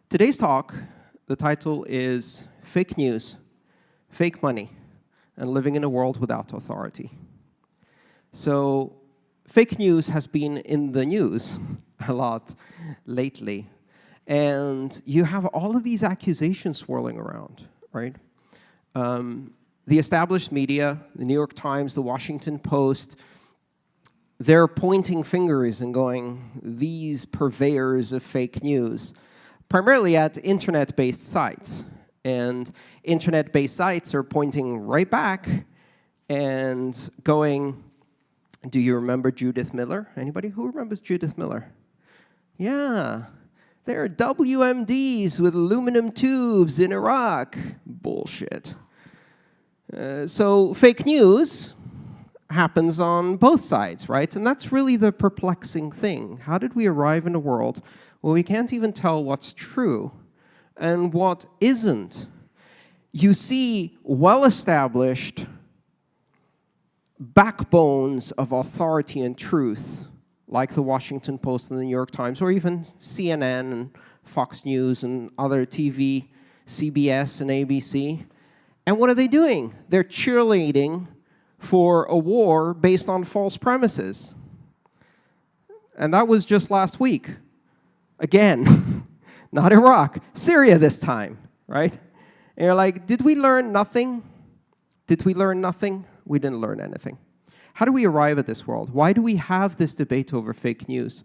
Today's talk, the title is Fake News, Fake Money, and Living in a World Without Authority. So fake news has been in the news a lot lately. And you have all of these accusations swirling around, right? The established media, the New York Times, the Washington Post, they're pointing fingers and going, these purveyors of fake news, primarily at internet-based sites. And internet-based sites are pointing right back and going, do you remember Judith Miller? Anybody who remembers Judith Miller? Yeah, there are WMDs with aluminum tubes in Iraq. Bullshit. So fake news happens on both sides, right? And that's really the perplexing thing. How did we arrive in a world where we can't even tell what's true and what isn't? You see well-established backbones of authority and truth, like the Washington Post and the New York Times, or even CNN and Fox News and other TV, CBS and ABC. And what are they doing? They're cheerleading for a war based on false premises. And that was just last week. Again, not Iraq, Syria this time, right? And you're like, did we learn nothing? Did we learn nothing? We didn't learn anything. How do we arrive at this world? Why do we have this debate over fake news?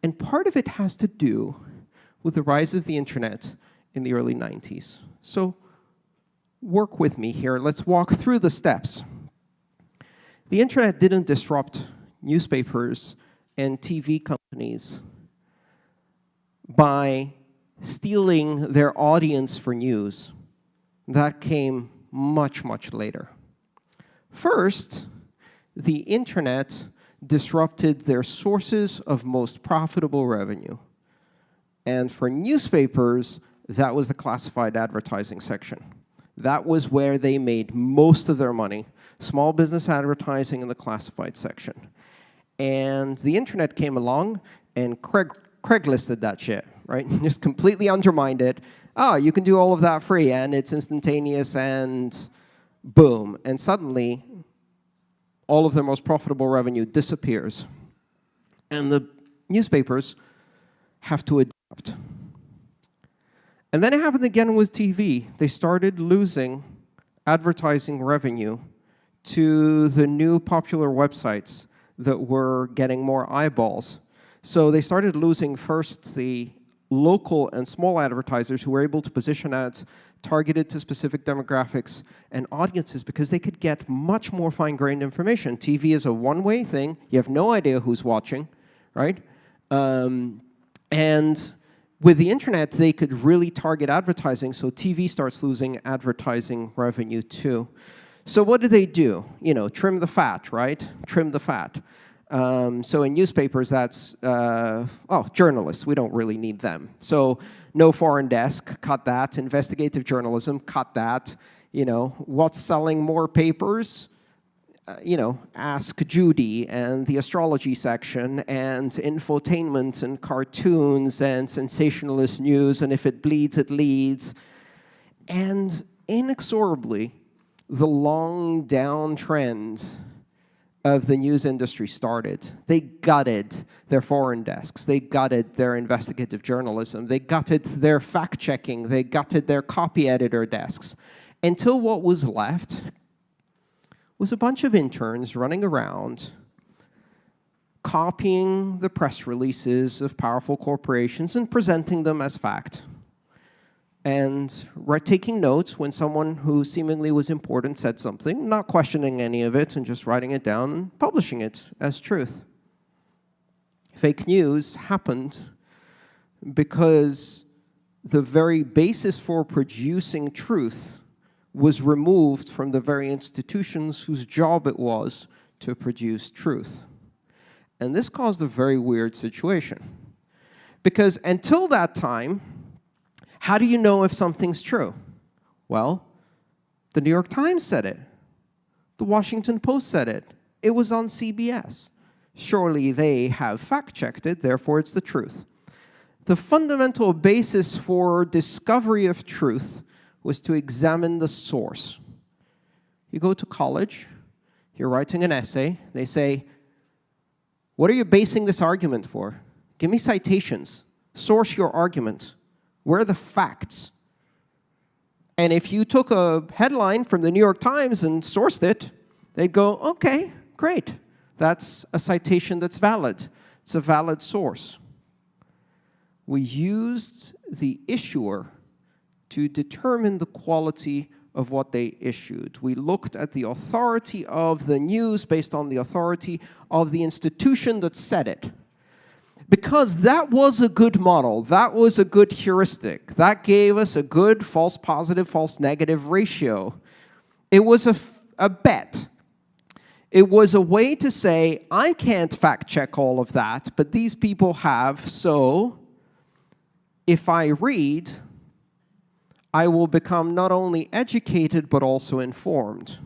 And part of it has to do with the rise of the internet in the early 90s. So work with me here. Let's walk through the steps. The internet didn't disrupt newspapers and TV companies by stealing their audience for news. That came much, much later. First, the internet disrupted their sources of most profitable revenue. And for newspapers, that was the classified advertising section. That was where they made most of their money, small business advertising in the classified section. And the internet came along and Craiglisted that shit, right? Just completely undermined it. Oh, you can do all of that free, and it's instantaneous, and boom. And suddenly, all of their most profitable revenue disappears. And the newspapers have to adapt. And then it happened again with TV. They started losing advertising revenue to the new popular websites that were getting more eyeballs. So they started losing first the local and small advertisers who were able to position ads targeted to specific demographics and audiences because they could get much more fine-grained information. TV is a one-way thing. You have no idea who's watching, right? And with the internet, they could really target advertising, so TV starts losing advertising revenue too. So what do? You know, trim the fat, right? Trim the fat. So in newspapers, that's, journalists, we don't really need them. So no foreign desk, cut that. Investigative journalism, cut that. You know, what's selling more papers? Ask Judy and the astrology section and infotainment and cartoons and sensationalist news, and if it bleeds, it leads. And inexorably, the long downtrend of the news industry started. They gutted their foreign desks. They gutted their investigative journalism. They gutted their fact-checking. They gutted their copy editor desks. Until what was left was a bunch of interns running around copying the press releases of powerful corporations and presenting them as fact. And taking notes when someone who seemingly was important said something, not questioning any of it, and just writing it down and publishing it as truth. Fake news happened because the very basis for producing truth was removed from the very institutions whose job it was to produce truth. And this caused a very weird situation. Because until that time, how do you know if something's true? Well, the New York Times said it. The Washington Post said it. It was on CBS. Surely they have fact-checked it, therefore it's the truth. The fundamental basis for discovery of truth was to examine the source. You go to college, you're writing an essay, they say, what are you basing this argument for? Give me citations. Source your argument. Where are the facts? And if you took a headline from the New York Times and sourced it, they'd go, okay, great. That's a citation that's valid. It's a valid source. We used the issuer to determine the quality of what they issued. We looked at the authority of the news based on the authority of the institution that said it. Because that was a good model, that was a good heuristic, that gave us a good false positive, false negative ratio. It was a bet. It was a way to say, I can't fact check all of that, but these people have, so if I read, I will become not only educated, but also informed.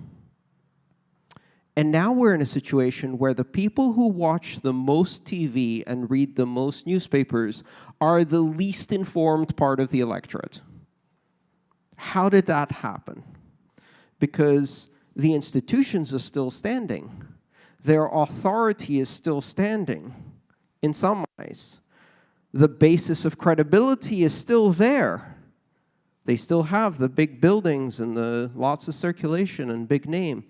And now we're in a situation where the people who watch the most TV and read the most newspapers are the least informed part of the electorate. How did that happen? Because the institutions are still standing. Their authority is still standing in some ways. The basis of credibility is still there. They still have the big buildings and the lots of circulation and big name.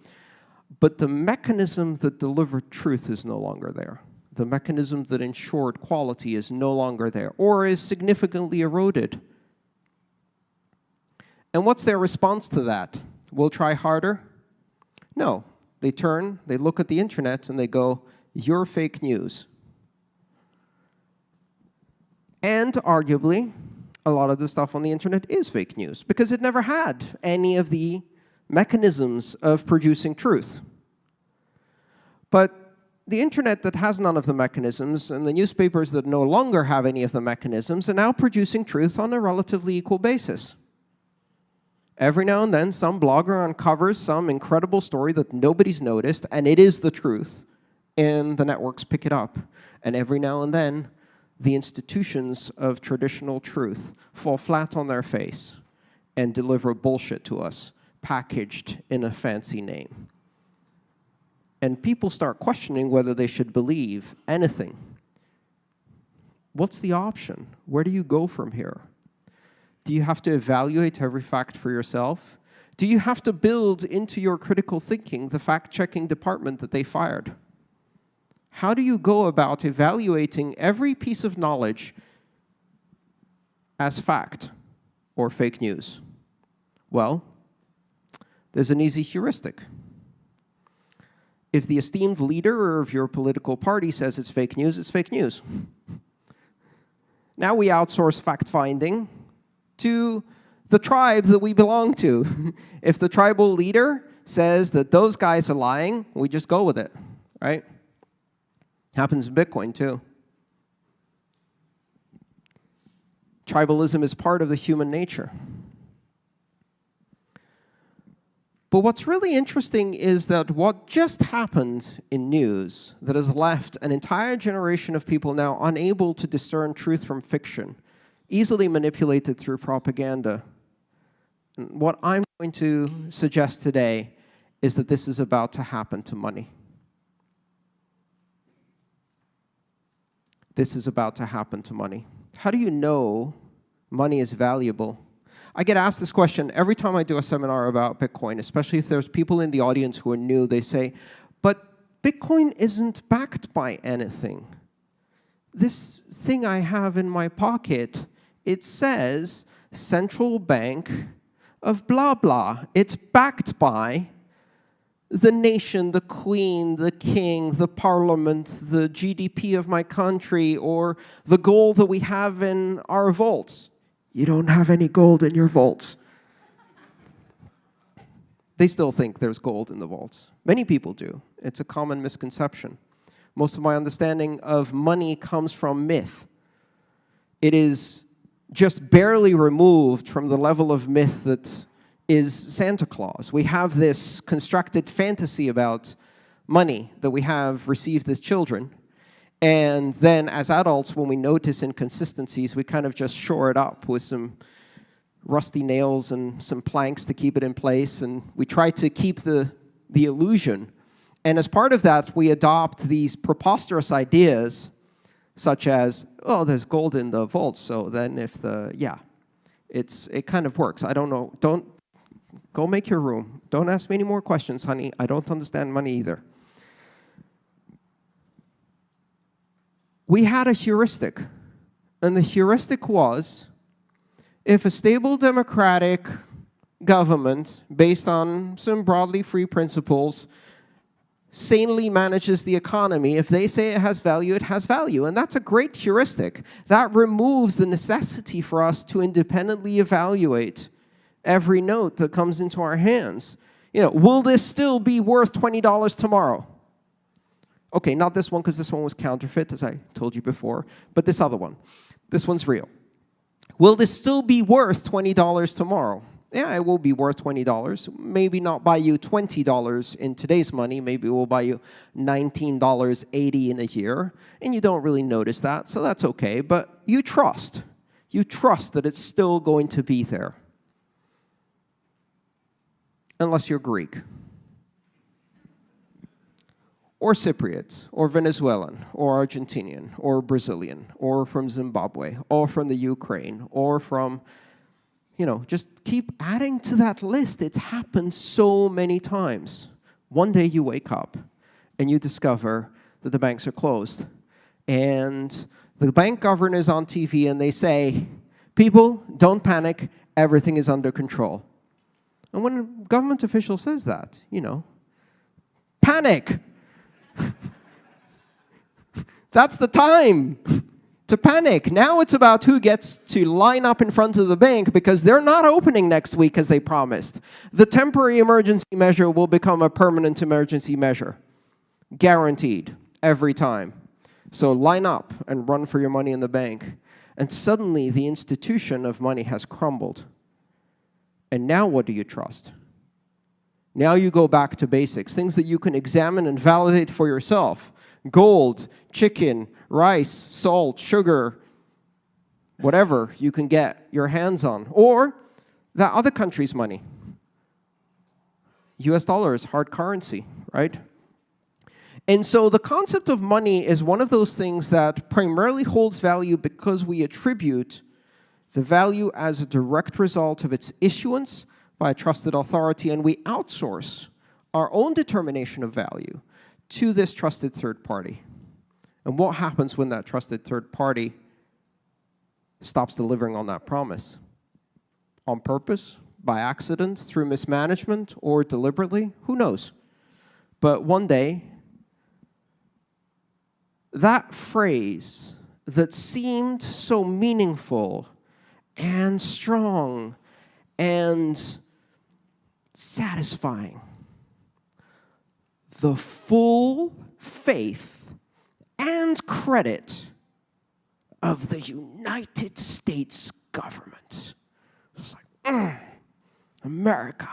But the mechanism that delivered truth is no longer there. The mechanism that ensured quality is no longer there, or is significantly eroded. And what's their response to that? We'll try harder? No. They turn, they look at the internet, and they go, you're fake news. And arguably, a lot of the stuff on the internet is fake news, because it never had any of the mechanisms of producing truth. But the internet that has none of the mechanisms, and the newspapers that no longer have any of the mechanisms, are now producing truth on a relatively equal basis. Every now and then, some blogger uncovers some incredible story that nobody's noticed, and it is the truth, and the networks pick it up. And every now and then, the institutions of traditional truth fall flat on their face and deliver bullshit to us, packaged in a fancy name. And people start questioning whether they should believe anything. What's the option? Where do you go from here? Do you have to evaluate every fact for yourself? Do you have to build into your critical thinking the fact-checking department that they fired? How do you go about evaluating every piece of knowledge as fact or fake news? Well, there's an easy heuristic. If the esteemed leader of your political party says it's fake news, it's fake news. Now we outsource fact-finding to the tribe that we belong to. If the tribal leader says that those guys are lying, we just go with it, right? Happens in Bitcoin, too. Tribalism is part of the human nature. But what's really interesting is that what just happened in news that has left an entire generation of people now unable to discern truth from fiction, easily manipulated through propaganda. And what I'm going to suggest today is that this is about to happen to money. This is about to happen to money. How do you know money is valuable? I get asked this question every time I do a seminar about Bitcoin, especially if there's people in the audience who are new. They say, but Bitcoin isn't backed by anything. This thing I have in my pocket, it says central bank of blah, blah. It's backed by the nation, the queen, the king, the parliament, the GDP of my country, or the gold that we have in our vaults. You don't have any gold in your vaults. They still think there's gold in the vaults. Many people do. It's a common misconception. Most of my understanding of money comes from myth. It is just barely removed from the level of myth that is Santa Claus. We have this constructed fantasy about money that we have received as children, And then as adults, when we notice inconsistencies, we kind of just shore it up with some rusty nails and some planks to keep it in place, and we try to keep the illusion. And as part of that, we adopt these preposterous ideas, such as, oh, there's gold in the vault, so then if it kind of works. I don't know. Don't go make your room. Don't ask me any more questions, honey. I don't understand money either. We had a heuristic, and the heuristic was, if a stable democratic government, based on some broadly free principles, sanely manages the economy, if they say it has value, it has value. And that's a great heuristic. That removes the necessity for us to independently evaluate every note that comes into our hands. Will this still be worth $20 tomorrow? Okay, not this one, because this one was counterfeit, as I told you before, but this other one. This one's real. Will this still be worth $20 tomorrow? Yeah, it will be worth $20. Maybe not buy you $20 in today's money. Maybe it will buy you $19.80 in a year, and you don't really notice that, so that's okay. But you trust. You trust that it's still going to be there. Unless you're Greek, or Cypriot, or Venezuelan, or Argentinian, or Brazilian, or from Zimbabwe, or from the Ukraine, or from, just keep adding to that list. It's happened so many times. One day you wake up and you discover that the banks are closed. And the bank governor is on TV and they say, people, don't panic, everything is under control. And when a government official says that, panic! That's the time to panic. Now it's about who gets to line up in front of the bank, because they're not opening next week as they promised. The temporary emergency measure will become a permanent emergency measure. Guaranteed, every time. So line up and run for your money in the bank. And suddenly the institution of money has crumbled. And now what do you trust? Now you go back to basics, things that you can examine and validate for yourself. Gold, chicken, rice, salt, sugar, whatever you can get your hands on. Or that other country's money. US dollar is hard currency, right? And so the concept of money is one of those things that primarily holds value because we attribute the value as a direct result of its issuance by a trusted authority, and we outsource our own determination of value to this trusted third party. And what happens when that trusted third party stops delivering on that promise? On purpose, by accident, through mismanagement, or deliberately? Who knows? But one day, that phrase that seemed so meaningful and strong and satisfying, the full faith and credit of the United States government. It's like, America.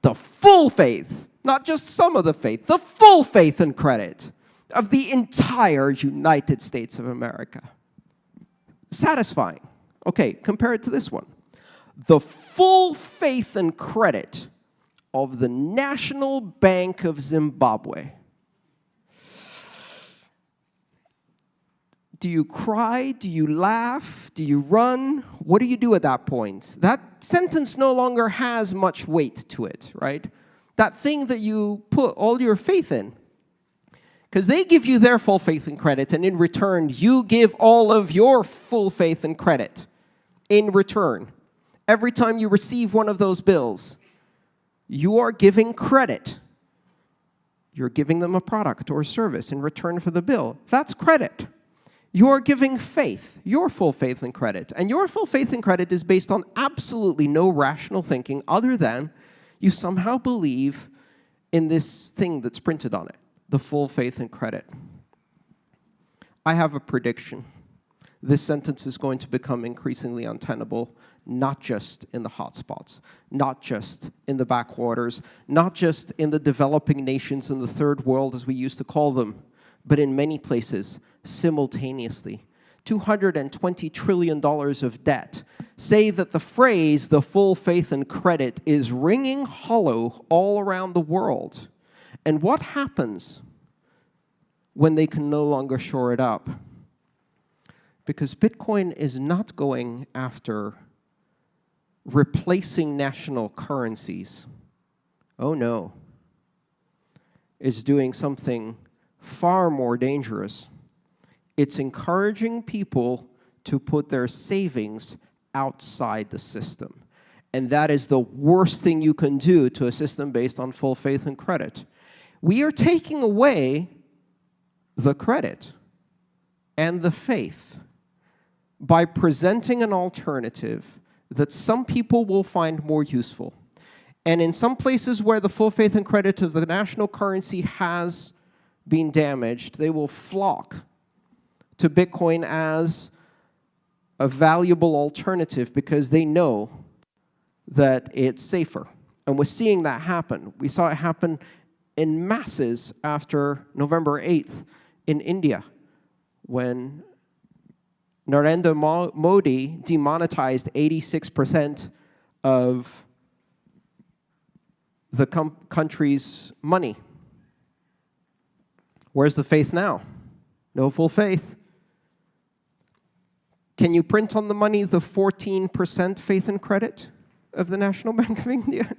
The full faith, not just some of the faith, the full faith and credit of the entire United States of America. Satisfying. Okay, compare it to this one. The full faith and credit of the National Bank of Zimbabwe. Do you cry? Do you laugh? Do you run? What do you do at that point? That sentence no longer has much weight to it, right? That thing that you put all your faith in. Because they give you their full faith and credit, and in return, you give all of your full faith and credit in return. Every time you receive one of those bills, you are giving credit. You're giving them a product or service in return for the bill. That's credit. You're giving faith, your full faith and credit. And your full faith and credit is based on absolutely no rational thinking other than you somehow believe in this thing that's printed on it, the full faith and credit. I have a prediction. This sentence is going to become increasingly untenable, not just in the hotspots, not just in the backwaters, not just in the developing nations in the third world, as we used to call them, but in many places simultaneously. $220 trillion of debt. Say that the phrase, the full faith and credit, is ringing hollow all around the world. And what happens when they can no longer shore it up? Because Bitcoin is not going after replacing national currencies. Oh no. It's doing something far more dangerous. It's encouraging people to put their savings outside the system. And that is the worst thing you can do to a system based on full faith and credit. We are taking away the credit and the faith by presenting an alternative that some people will find more useful. And in some places where the full faith and credit of the national currency has been damaged, they will flock to Bitcoin as a valuable alternative because they know that it's safer. And we're seeing that happen. We saw it happen in masses after November 8th in India, when Narendra Modi demonetized 86% of the country's money. Where's the faith now? No full faith. Can you print on the money the 14% faith and credit of the National Bank of India?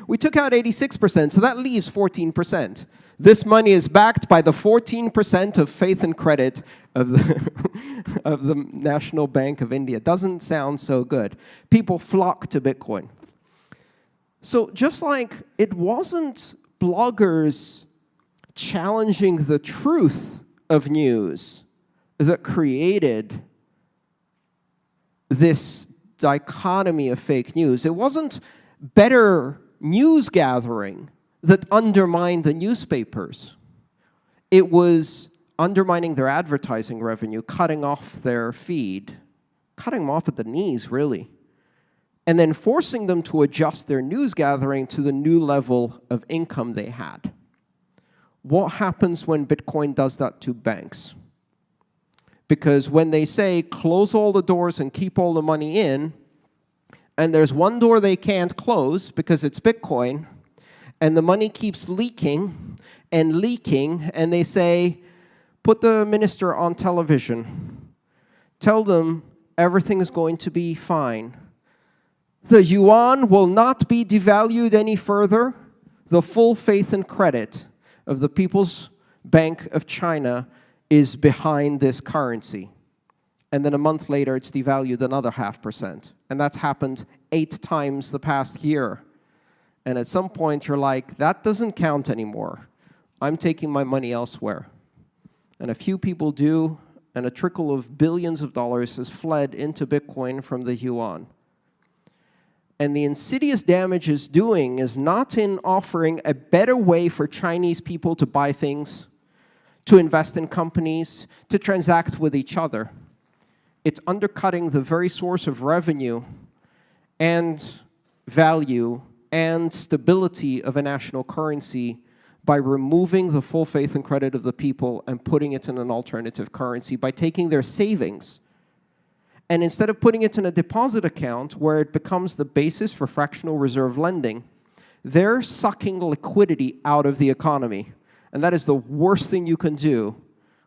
We took out 86%, so that leaves 14%. This money is backed by the 14% of faith and credit of the National Bank of India. Doesn't sound so good. People flock to Bitcoin. So just like it wasn't bloggers challenging the truth of news that created this dichotomy of fake news. It wasn't better news gathering that undermined the newspapers. It was undermining their advertising revenue, cutting off their feed, cutting them off at the knees, really, and then forcing them to adjust their news gathering to the new level of income they had. What happens when Bitcoin does that to banks? Because when they say, close all the doors and keep all the money in, and there's one door they can't close because it's Bitcoin, and the money keeps leaking, and they say, put the minister on television. Tell them everything is going to be fine. The yuan will not be devalued any further. The full faith and credit of the People's Bank of China is behind this currency. And then a month later, it's devalued another 0.5%. And that's happened 8 times the past year. And at some point, you're like, that doesn't count anymore. I'm taking my money elsewhere. And a few people do, and a trickle of billions of dollars has fled into Bitcoin from the yuan. And the insidious damage it's doing is not in offering a better way for Chinese people to buy things, to invest in companies, to transact with each other. It's undercutting the very source of revenue and value and stability of a national currency by removing the full faith and credit of the people and putting it in an alternative currency, by taking their savings. And instead of putting it in a deposit account where it becomes the basis for fractional reserve lending, they're sucking liquidity out of the economy. And that is the worst thing you can do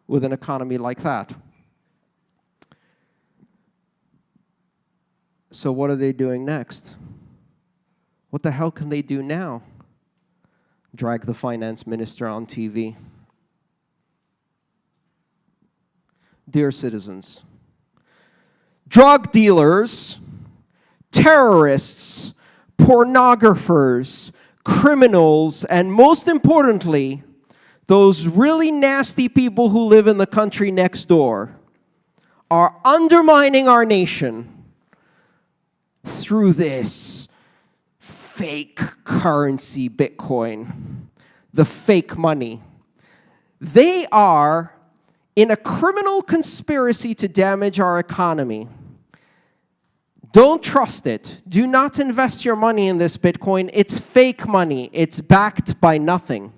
with an economy like that. So what are they doing next? What the hell can they do now? Drag the finance minister on TV. Dear citizens, drug dealers, terrorists, pornographers, criminals, and most importantly, those really nasty people who live in the country next door are undermining our nation through this fake currency, Bitcoin, the fake money. They are in a criminal conspiracy to damage our economy. Don't trust it. Do not invest your money in this Bitcoin. It's fake money. It's backed by nothing.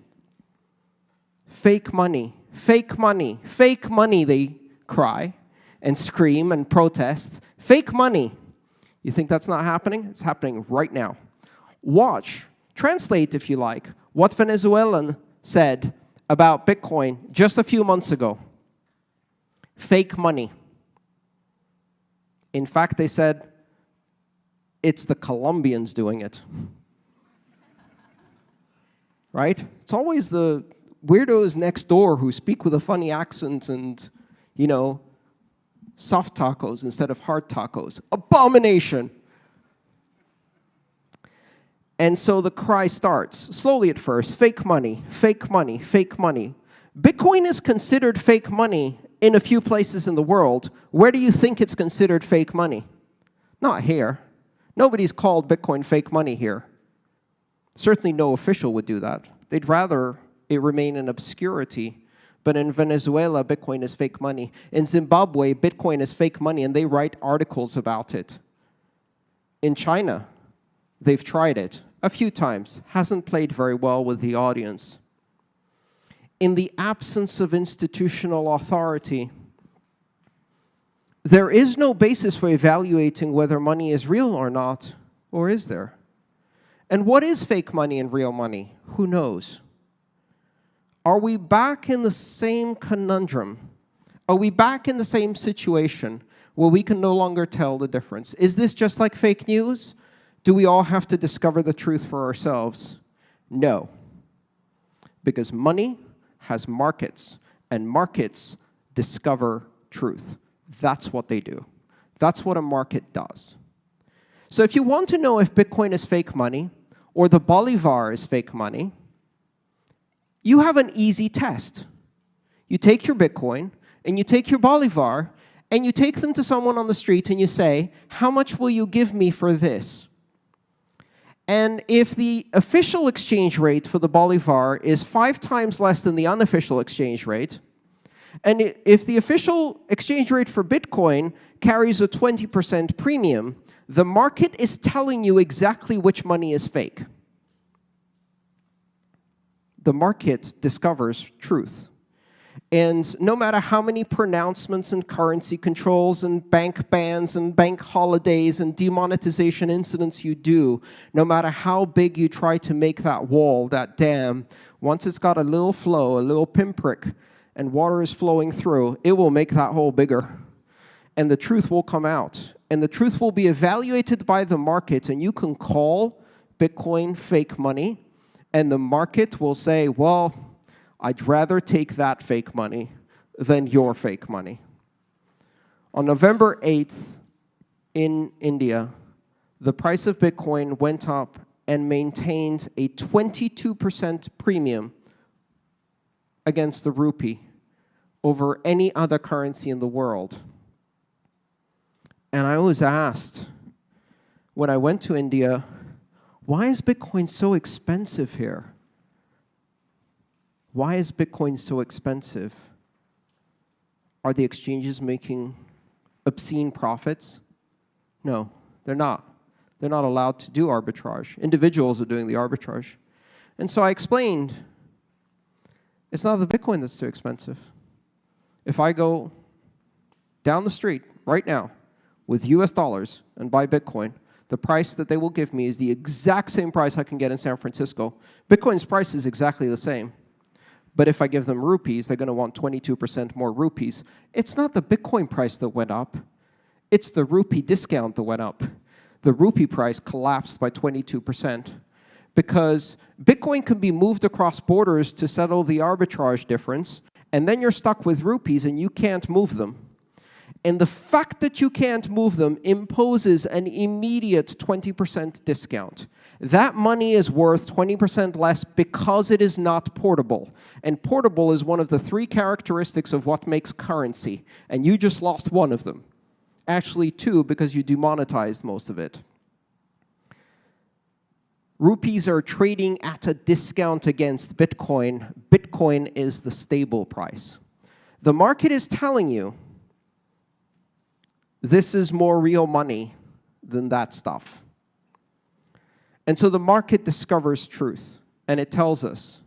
Fake money, Fake money, they cry and scream and protest. Fake money. You think that's not happening? It's happening right now. Watch, translate if you like, what Venezuelan said about Bitcoin just a few months ago. Fake money. In fact, they said, it's the Colombians doing it. Right? It's always the weirdos next door who speak with a funny accent and, soft tacos instead of hard tacos. Abomination. And so the cry starts, slowly at first, fake money, fake money, fake money. Bitcoin is considered fake money in a few places in the world. Where do you think it's considered fake money? Not here. Nobody's called Bitcoin fake money here. Certainly no official would do that. They'd rather it remain in obscurity. But in Venezuela, Bitcoin is fake money. In Zimbabwe, Bitcoin is fake money, and they write articles about it. In China, they've tried it a few times. Hasn't played very well with the audience. In the absence of institutional authority, there is no basis for evaluating whether money is real or not, or is there? And what is fake money and real money? Who knows? Are we back in the same conundrum? Are we back in the same situation where we can no longer tell the difference? Is this just like fake news? Do we all have to discover the truth for ourselves? No. Because money has markets, and markets discover truth. That's what they do. That's what a market does. So if you want to know if Bitcoin is fake money, or the Bolivar is fake money, you have an easy test. You take your Bitcoin, and you take your Bolivar, and you take them to someone on the street, and you say, how much will you give me for this? And if the official exchange rate for the Bolivar is 5 times less than the unofficial exchange rate, and if the official exchange rate for Bitcoin carries a 20% premium, the market is telling you exactly which money is fake. The market discovers truth. And no matter how many pronouncements and currency controls and bank bans and bank holidays and demonetization incidents you do, no matter how big you try to make that wall, that dam, once it's got a little flow, a little pinprick, and water is flowing through, it will make that hole bigger. And the truth will come out. And the truth will be evaluated by the market, and you can call Bitcoin fake money, and the market will say, well, I'd rather take that fake money than your fake money. On November 8th in India, the price of Bitcoin went up and maintained a 22% premium against the rupee over any other currency in the world. And I was asked, when I went to India, why is Bitcoin so expensive here? Why is Bitcoin so expensive? Are the exchanges making obscene profits? No, they're not. They're not allowed to do arbitrage. Individuals are doing the arbitrage. And so I explained, it's not the Bitcoin that's too expensive. If I go down the street right now with US dollars and buy Bitcoin, the price that they will give me is the exact same price I can get in San Francisco. Bitcoin's price is exactly the same. But if I give them rupees, they're going to want 22% more rupees. It's not the Bitcoin price that went up. It's the rupee discount that went up. The rupee price collapsed by 22%. Because Bitcoin can be moved across borders to settle the arbitrage difference, and then you're stuck with rupees and you can't move them. And the fact that you can't move them imposes an immediate 20% discount. That money is worth 20% less because it is not portable. And portable is one of the 3 characteristics of what makes currency. And you just lost one of them. Actually 2, because you demonetized most of it. Rupees are trading at a discount against Bitcoin. Bitcoin is the stable price. The market is telling you this is more real money than that stuff. And so the market discovers truth, and it tells us.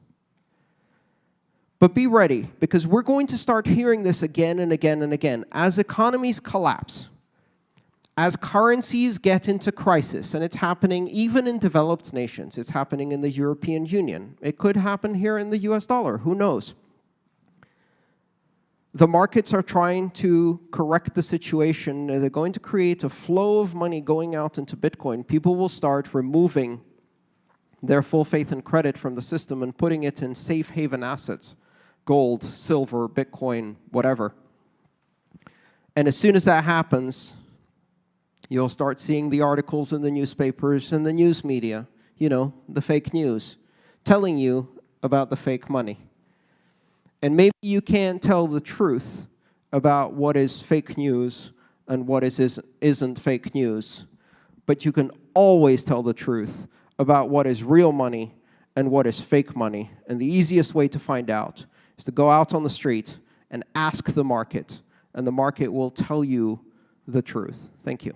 But be ready, because we're going to start hearing this again and again and again. As economies collapse, as currencies get into crisis, and it's happening even in developed nations, it's happening in the European Union. It could happen here in the US dollar, who knows? The markets are trying to correct the situation. They're going to create a flow of money going out into Bitcoin. People will start removing their full faith and credit from the system and putting it in safe haven assets, gold, silver, Bitcoin, whatever. And as soon as that happens, you'll start seeing the articles in the newspapers and the news media, you know, the fake news, telling you about the fake money. And maybe you can't tell the truth about what is fake news and what isn't fake news, but you can always tell the truth about what is real money and what is fake money. And the easiest way to find out is to go out on the street and ask the market, and the market will tell you the truth. Thank you.